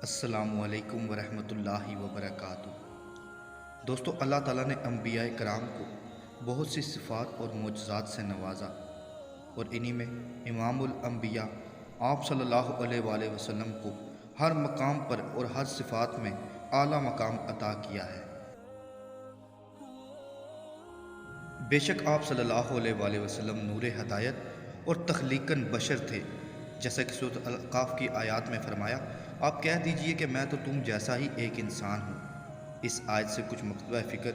السلام علیکم ورحمۃ اللہ وبرکاتہ۔ دوستو، اللہ تعالیٰ نے انبیاء کرام کو بہت سی صفات اور معجزات سے نوازا، اور انہی میں امام الانبیاء آپ صلی اللہ علیہ وآلہ وسلم کو ہر مقام پر اور ہر صفات میں اعلیٰ مقام عطا کیا ہے۔ بے شک آپ صلی اللہ علیہ وآلہ وسلم نور ہدایت اور تخلیقاً بشر تھے، جیسا کہ سورۃ الاعراف کی آیات میں فرمایا، آپ کہہ دیجئے کہ میں تو تم جیسا ہی ایک انسان ہوں۔ اس آیت سے کچھ مکتبہ فکر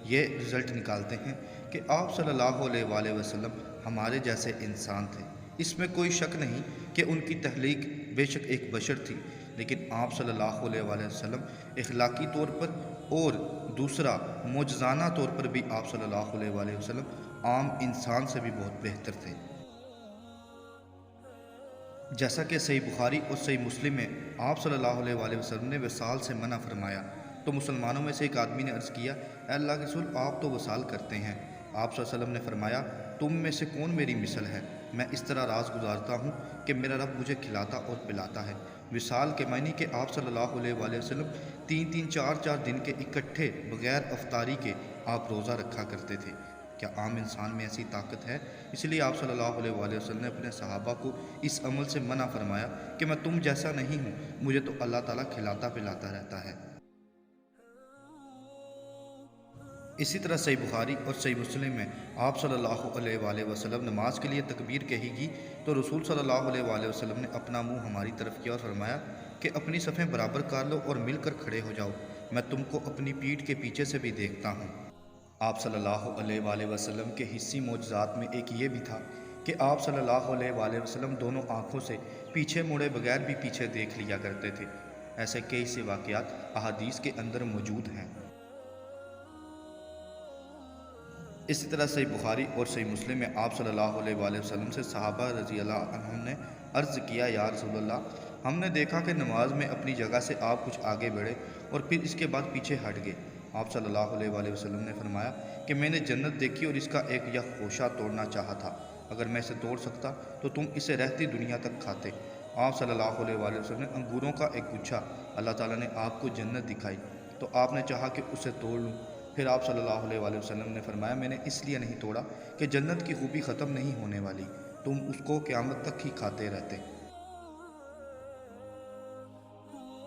یہ رزلٹ نکالتے ہیں کہ آپ صلی اللہ علیہ وآلہ وسلم ہمارے جیسے انسان تھے۔ اس میں کوئی شک نہیں کہ ان کی تخلیق بے شک ایک بشر تھی، لیکن آپ صلی اللہ علیہ وآلہ وسلم اخلاقی طور پر اور دوسرا معجزانہ طور پر بھی آپ صلی اللہ علیہ وآلہ وسلم عام انسان سے بھی بہت بہتر تھے۔ جیسا کہ صحیح بخاری اور صحیح مسلم میں آپ صلی اللہ علیہ وآلہ وسلم نے وصال سے منع فرمایا، تو مسلمانوں میں سے ایک آدمی نے عرض کیا، اے اللہ کے رسول، آپ تو وصال کرتے ہیں۔ آپ صلی اللہ علیہ وسلم نے فرمایا، تم میں سے کون میری مثل ہے؟ میں اس طرح راز گزارتا ہوں کہ میرا رب مجھے کھلاتا اور پلاتا ہے۔ وصال کے معنی کہ آپ صلی اللہ علیہ وآلہ وسلم 3 4 دن کے اکٹھے بغیر افطاری کے آپ روزہ رکھا کرتے تھے۔ کیا عام انسان میں ایسی طاقت ہے؟ اس لیے آپ صلی اللہ علیہ وآلہ وسلم نے اپنے صحابہ کو اس عمل سے منع فرمایا کہ میں تم جیسا نہیں ہوں، مجھے تو اللہ تعالیٰ کھلاتا پلاتا رہتا ہے۔ اسی طرح صحیح بخاری اور صحیح مسلم میں آپ صلی اللہ علیہ وآلہ وسلم نماز کے لیے تکبیر کہی گی تو رسول صلی اللہ علیہ وآلہ وسلم نے اپنا منہ ہماری طرف کیا اور فرمایا کہ اپنی صفیں برابر کر لو اور مل کر کھڑے ہو جاؤ، میں تم کو اپنی پیٹھ کے پیچھے سے بھی دیکھتا ہوں۔ آپ صلی اللہ علیہ وآلہ وسلم کے حصی معجزات میں ایک یہ بھی تھا کہ آپ صلی اللہ علیہ وآلہ وسلم دونوں آنکھوں سے پیچھے مڑے بغیر بھی پیچھے دیکھ لیا کرتے تھے۔ ایسے کئی سے واقعات احادیث کے اندر موجود ہیں۔ اسی طرح صحیح بخاری اور صحیح مسلم میں آپ صلی اللہ علیہ وآلہ وسلم سے صحابہ رضی اللہ عنہم نے عرض کیا، یا رسول اللہ، ہم نے دیکھا کہ نماز میں اپنی جگہ سے آپ کچھ آگے بڑھے اور پھر اس کے بعد پیچھے ہٹ گئے۔ آپ صلی اللہ علیہ وآلہ وسلم نے فرمایا کہ میں نے جنت دیکھی اور اس کا ایک یہ خوشہ توڑنا چاہا تھا، اگر میں اسے توڑ سکتا تو تم اسے رہتی دنیا تک کھاتے۔ آپ صلی اللہ علیہ وآلہ وسلم نے انگوروں کا ایک گچھا اللہ تعالیٰ نے آپ کو جنت دکھائی تو آپ نے چاہا کہ اسے توڑ لوں، پھر آپ صلی اللہ علیہ وآلہ وسلم نے فرمایا، میں نے اس لیے نہیں توڑا کہ جنت کی خوبی ختم نہیں ہونے والی، تم اس کو قیامت تک ہی کھاتے رہتے۔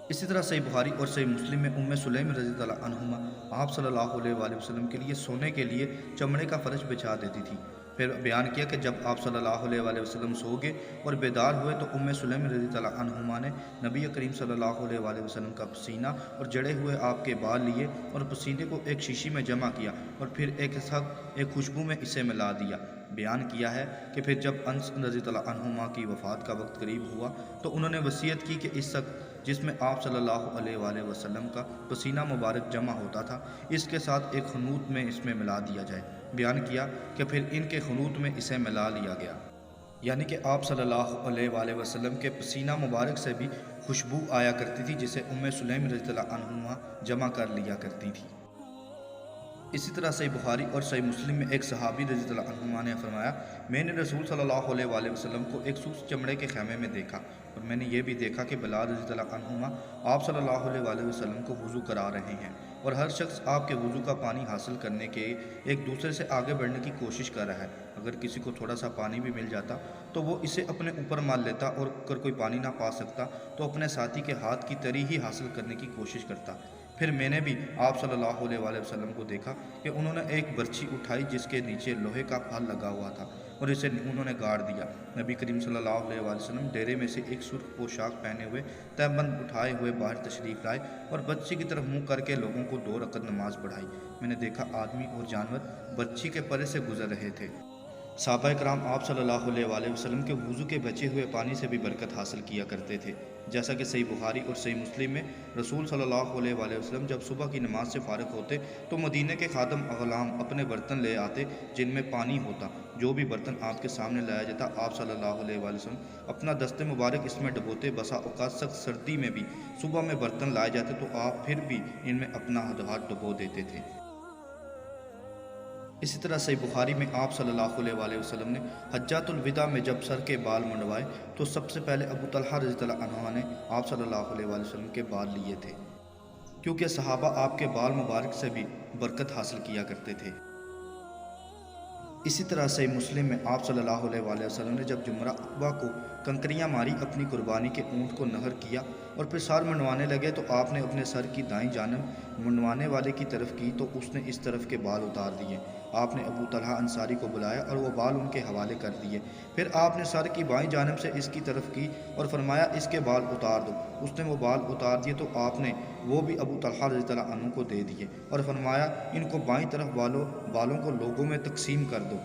اسی طرح صحیح بخاری اور صحیح مسلم میں ام سلیم رضی اللہ عنہما آپ صلی اللہ علیہ وآلہ وسلم کے لیے سونے کے لیے چمڑے کا فرش بچھا دیتی تھی۔ پھر بیان کیا کہ جب آپ صلی اللہ علیہ وآلہ وسلم سو گئے اور بیدار ہوئے تو ام سلیم رضی اللہ عنہما نے نبی کریم صلی اللہ علیہ وآلہ وسلم کا پسینہ اور جڑے ہوئے آپ کے بال لیے اور پسینے کو ایک شیشی میں جمع کیا اور پھر ایک خوشبو میں اسے ملا دیا۔ بیان کیا ہے کہ پھر جب انس رضی اللہ عنہما کی وفات کا وقت قریب ہوا تو انہوں نے وصیت کی کہ اس وقت جس میں آپ صلی اللہ علیہ وآلہ وسلم کا پسینہ مبارک جمع ہوتا تھا، اس کے ساتھ ایک خنوط میں اس میں ملا دیا جائے۔ بیان کیا کہ پھر ان کے خنوط میں اسے ملا لیا گیا، یعنی کہ آپ صلی اللہ علیہ وآلہ وسلم کے پسینہ مبارک سے بھی خوشبو آیا کرتی تھی جسے ام سلیم رضی اللہ عنہما جمع کر لیا کرتی تھی۔ اسی طرح صحیح بخاری اور صحیح مسلم میں ایک صحابی رضی اللہ عنہما نے فرمایا، میں نے رسول صلی اللہ علیہ وآلہ وسلم کو ایک سوس چمڑے کے خیمے میں دیکھا، اور میں نے یہ بھی دیکھا کہ بلال رضی اللہ عنہما آپ صلی اللہ علیہ وآلہ وسلم کو وضو کرا رہے ہیں، اور ہر شخص آپ کے وضو کا پانی حاصل کرنے کے ایک دوسرے سے آگے بڑھنے کی کوشش کر رہا ہے۔ اگر کسی کو تھوڑا سا پانی بھی مل جاتا تو وہ اسے اپنے اوپر مال لیتا، اور اگر کوئی پانی نہ پا سکتا تو اپنے ساتھی کے ہاتھ کی تری ہی حاصل کرنے کی کوشش کرتا۔ پھر میں نے بھی آپ صلی اللہ علیہ وآلہ وسلم کو دیکھا کہ انہوں نے ایک برچھی اٹھائی جس کے نیچے لوہے کا پھل لگا ہوا تھا اور اسے انہوں نے گاڑ دیا۔ نبی کریم صلی اللہ علیہ وآلہ وسلم ڈیرے میں سے ایک سرخ پوشاک پہنے ہوئے تہبند اٹھائے ہوئے باہر تشریف لائے اور برچھی کی طرف منہ کر کے لوگوں کو 2 رکعت نماز پڑھائی۔ میں نے دیکھا آدمی اور جانور برچھی کے پرے سے گزر رہے تھے۔ صحابہ کرام آپ صلی اللہ علیہ وآلہ وسلم کے وضو کے بچے ہوئے پانی سے بھی برکت حاصل کیا کرتے تھے، جیسا کہ صحیح بخاری اور صحیح مسلم میں رسول صلی اللہ علیہ وآلہ وسلم جب صبح کی نماز سے فارغ ہوتے تو مدینہ کے خادم غلام اپنے برتن لے آتے جن میں پانی ہوتا۔ جو بھی برتن آپ کے سامنے لایا جاتا آپ صلی اللہ علیہ وآلہ وسلم اپنا دست مبارک اس میں ڈبوتے۔ بسا اوقات سخت سردی میں بھی صبح میں برتن لائے جاتے تو آپ پھر بھی ان میں اپنا ہاتھ ڈبو دیتے تھے۔ इसी तरह सही बुखारी में आप सल्लल्लाहु अलैहि वसल्लम ने हज्जातुल विदा में जब सर के बाल मुंडवाए तो सबसे पहले अबू तलहा रज़ियल्लाहु अन्हु ने आप सल्लल्लाहु अलैहि वसल्लम के बाल लिए थे, क्योंकि सहाबा आपके बाल मुबारक से भी बरकत हासिल किया करते थे। इसी तरह से मुस्लिम में आप सल्लल्लाहु अलैहि वसल्लम ने जब जुमरा अक़बा को कंकरियां मारी, अपनी कुर्बानी के ऊँट को नहर किया और फिर सर मुंडवाने लगे तो आपने अपने सर की दाईं जानब मुंडवाने वाले की तरफ की तो उसने इस तरफ के बाल उतार दिए। आपने अबू तलहा अंसारी को बुलाया और वो बाल उनके हवाले कर दिए। फिर आपने सर की बाईं जानब से इसकी तरफ की और फरमाया इसके बाल उतार दो। उसने वो बाल उतार दिए तो आपने वो भी अबू तलहा रज़ियल्लाहु अन्हु को दे दिए और फरमाया इनको बाईं तरफ बालों को लोगों में तकसीम कर दो।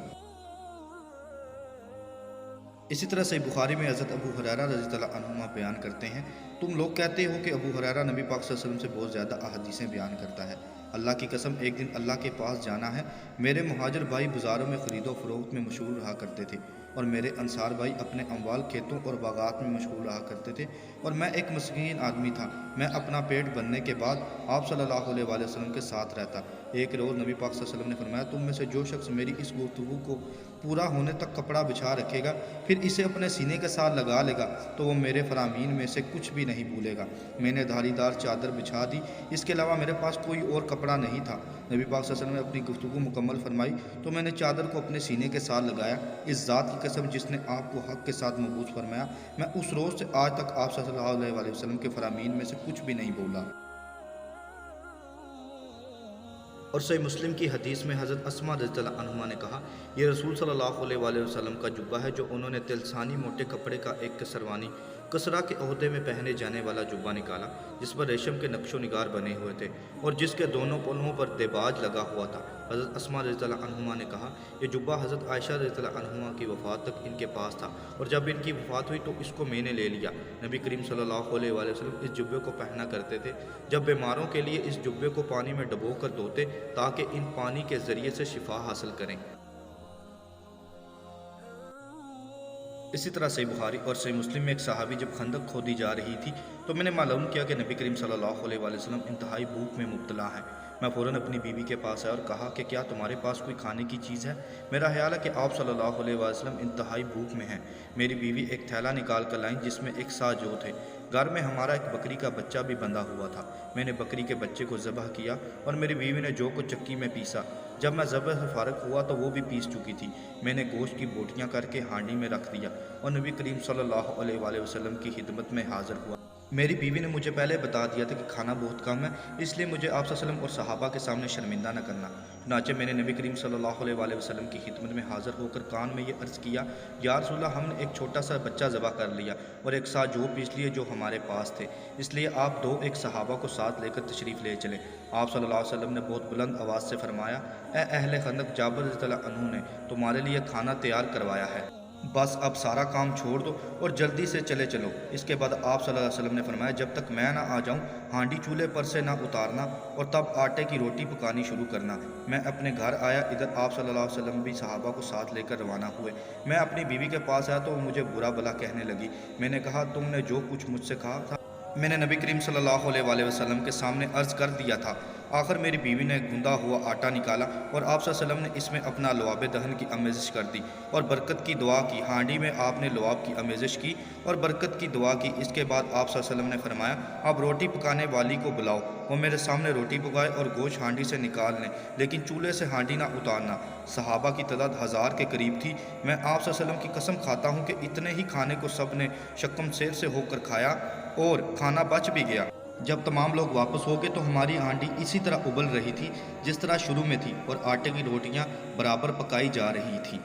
इसी तरह से बुखारी में हज़रत अबू हुरैरा रज़ियल्लाहु अन्हु बयान करते हैं, तुम लोग कहते हो कि अबू हुरैरा नबी पाक सल्लल्लाहु अलैहि वसल्लम से बहुत ज़्यादा अहादीसें बयान करता है। अल्लाह की कसम, एक दिन अल्लाह के पास जाना है। मेरे मुहाजिर भाई बाज़ारों में ख़रीदो फ़रोख्त में मशगूल रहा करते थे और मेरे अंसार भाई अपने अमवाल खेतों और बागात में मशगूल रहा करते थे और मैं एक मस्कीन आदमी था। मैं अपना पेट भरने के बाद आप सल्लल्लाहु अलैहि वसल्लम के साथ रहता। एक रोज़ नबी पाक सल्लल्लाहु अलैहि वसल्लम ने फरमाया, तुम में से जो शख्स मेरी इस गुफ्तगू को पूरा होने तक कपड़ा बिछा रखेगा फिर इसे अपने सीने के साथ लगा लेगा तो वो मेरे फरामीन में से कुछ भी नहीं भूलेगा। मैंने धारीदार चादर बिछा दी, इसके अलावा मेरे पास कोई और कपड़ा नहीं था। नबी पाक सल्लल्लाहु अलैहि वसल्लम ने अपनी गुफ्तगू मुकम्मल फरमाई तो मैंने चादर को अपने सीने के साथ लगाया। इस ज़ात की कसम जिसने आपको हक़ के साथ मबूस फरमाया, मैं उस रोज़ से आज तक आप सल्लल्लाहु अलैहि वसल्लम के फरामीन में से कुछ भी नहीं भूला। और सही मुस्लिम की हदीस में हज़रत अस्मा रज़ियल्लाहु अन्हा ने कहा, ये रसूल सल्लल्लाहु अलैहि वसल्लम का जुब्बा है जो उन्होंने तिलसानी मोटे कपड़े का एक कसरवानी कसरा के ओहदे में पहने जाने वाला जुब्बा निकाला जिस पर रेशम के नक्शो निगार बने हुए थे और जिसके दोनों पल्लों पर देबाज लगा हुआ था। हज़रत अस्मा रज़ियल्लाहु अन्हा ने कहा, यह जुब्बा हज़रत आयशा रज़ियल्लाहु अन्हा की वफ़ात तक इनके पास था और जब इनकी वफ़ात हुई तो इसको मैंने ले लिया। नबी करीम सल्लल्लाहु अलैहि वसल्लम इस जुब्बे को पहना करते थे जब बीमारों के लिए इस जुब्बे को पानी में डबो कर धोते ताकि इन पानी के ज़रिए से शिफा हासिल करें। इसी तरह सही बुखारी और सही मुस्लिम में एक सहाबी जब खंदक खोदी जा रही थी तो मैंने मालूम किया कि नबी करीम सल्लल्लाहु अलैहि वसल्लम इंतहाई भूख में मुब्तला है। मैं फ़ौरन अपनी बीवी के पास आया और कहा कि क्या तुम्हारे पास कोई खाने की चीज़ है? मेरा ख्याल है कि आप सल्लल्लाहु अलैहि वसल्लम इंतहाई भूख में हैं। मेरी बीवी एक थैला निकाल कर लाईं जिसमें एक सा जो थे। घर में हमारा एक बकरी का बच्चा भी बंधा हुआ था। मैंने बकरी के बच्चे को ज़बह किया और मेरी बीवी ने जो को चक्की में पीसा। जब मैं ज़बह से फ़ारिग हुआ तो वो भी पीस चुकी थी। मैंने गोश्त की बोटियाँ करके हांडी में रख दिया और नबी करीम सल्लल्लाहु अलैहि वसल्लम की खिदमत में हाज़िर हुआ। मेरी बीवी ने मुझे पहले बता दिया था कि खाना बहुत कम है, इसलिए मुझे आप सल्लल्लाहु अलैहि वसल्लम और सहाबा के सामने शर्मिंदा न करना। चुनांचे मैंने नबी करीम सल्लल्लाहु अलैहि वसल्लम की खिदमत में हाज़िर होकर कान में ये अर्ज़ किया, या रसूल अल्लाह, हमने एक छोटा सा बच्चा ज़बह कर लिया और एक सा जो पीस लिए जो हमारे पास थे, इसलिए आप दो एक सहाबा को साथ लेकर तशरीफ़ ले चले। आप सल्लल्लाहु अलैहि वसल्लम ने बहुत बुलंद आवाज़ से फरमाया, ए अहले खंदक, जाबिर रज़ियल्लाहु अन्हु ने तुम्हारे लिए खाना तैयार करवाया है, बस अब सारा काम छोड़ दो और जल्दी से चले चलो। इसके बाद आप सल्लल्लाहु अलैहि वसल्लम ने फरमाया, जब तक मैं ना आ जाऊं हांडी चूल्हे पर से ना उतारना और तब आटे की रोटी पकानी शुरू करना। मैं अपने घर आया, इधर आप सल्लल्लाहु अलैहि वसल्लम भी सहाबा को साथ लेकर रवाना हुए। मैं अपनी बीवी के पास आया तो वो मुझे बुरा भला कहने लगी। मैंने कहा, तुमने जो कुछ मुझसे कहा था मैंने नबी करीम सल्लल्लाहु अलैहि वसल्लम के सामने अर्ज़ कर दिया था। आखिर मेरी बीवी ने गूंदा हुआ आटा निकाला और आप सल्लल्लाहु अलैहि वसल्लम ने इसमें अपना लुआब दहन की आमेज़श कर दी और बरकत की दुआ की। हांडी में आपने लुआब की आमेज़श की और बरकत की दुआ की। इसके बाद आप सल्लल्लाहु अलैहि वसल्लम ने फरमाया, अब रोटी पकाने वाली को बुलाओ, वो मेरे सामने रोटी पकाए और गोश्त हांडी से निकाल लें, लेकिन चूल्हे से हांडी ना उतारना। सहाबा की तादाद 1000 के करीब थी। मैं आप सल्लल्लाहु अलैहि वसल्लम की कसम खाता हूँ कि इतने ही खाने को सब ने शक्म सेर से होकर खाया और खाना बच भी गया। जब तमाम लोग वापस हो गए तो हमारी हांडी इसी तरह उबल रही थी जिस तरह शुरू में थी और आटे की रोटियां बराबर पकाई जा रही थी।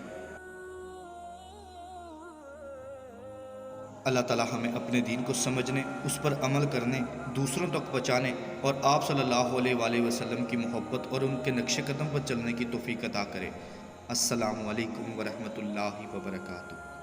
अल्लाह ताला हमें अपने दीन को समझने, उस पर अमल करने, दूसरों तक पहुँचाने और आप सल्लल्लाहु अलैहि वसल्लम की मोहब्बत और उनके नक्शे कदम पर चलने की तौफीक अता करे। अस्सलामु अलैकुम व रहमतुल्लाहि व बरकातुहू।